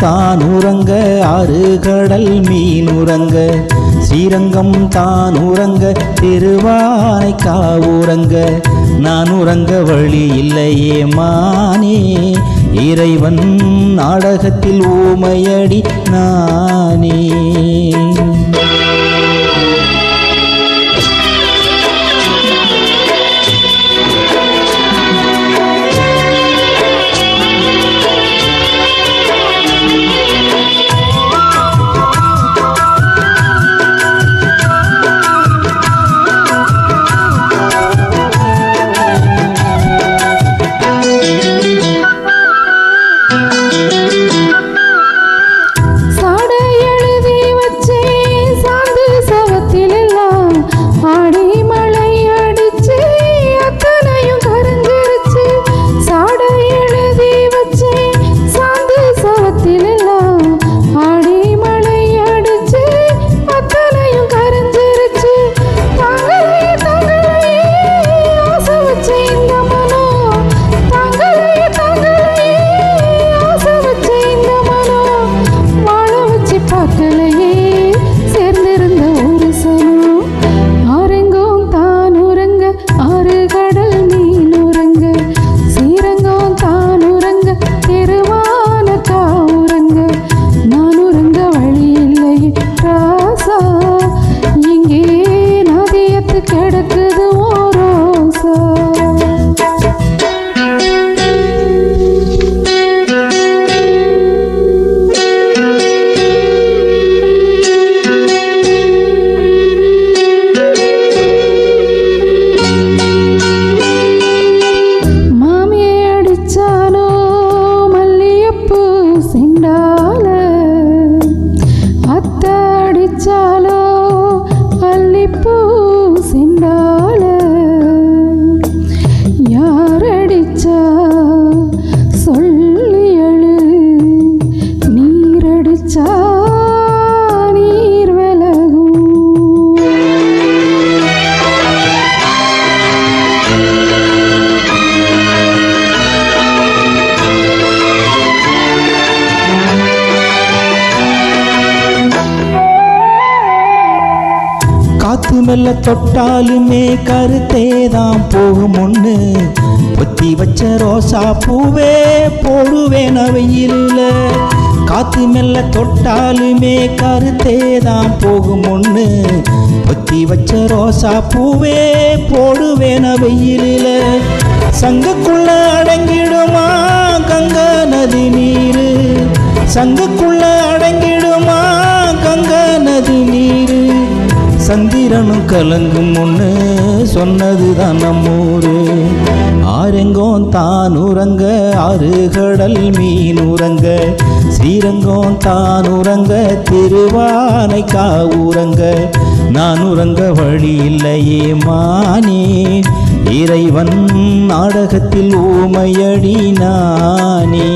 தான் உறங்க ஆறு கடல் மீன் உறங்க ஸ்ரீரங்கம் தான் உறங்க திருவானைக்கா உறங்க நான் உறங்க வழி இல்லையே மானே இறைவன் நாடகத்தில் ஊமையடி நானே. காத்து மெல்ல தொட்டாலுமே கருத்தேதான் போகும் ஒண்ணு பொத்தி வச்ச ரோசா பூவே போடுவேன் வெயிலில். காத்து மெல்ல தொட்டாலுமே கருத்தேதான் போகும் ஒண்ணு பொத்தி வச்ச ரோசா பூவே போடுவேன் வெயிலில். சங்குக்குள்ள அடங்கிடுமா கங்கா நதி நீரு சங்குக்குள்ள அடங்கிடுமா கங்கா நதி நீரு. சந்திரனும் கலங்கும் ஒன்று சொன்னதுதான் நம்மூரு. ஆரெங்கோம் தான் உறங்க ஆறு கடல் மீன் உறங்க ஸ்ரீரங்கம் தான் உறங்க திருவானைக்கா உறங்க நான் உறங்க வழி இல்லையே மானே இறைவன் நாடகத்தில் ஊமையடி நானே.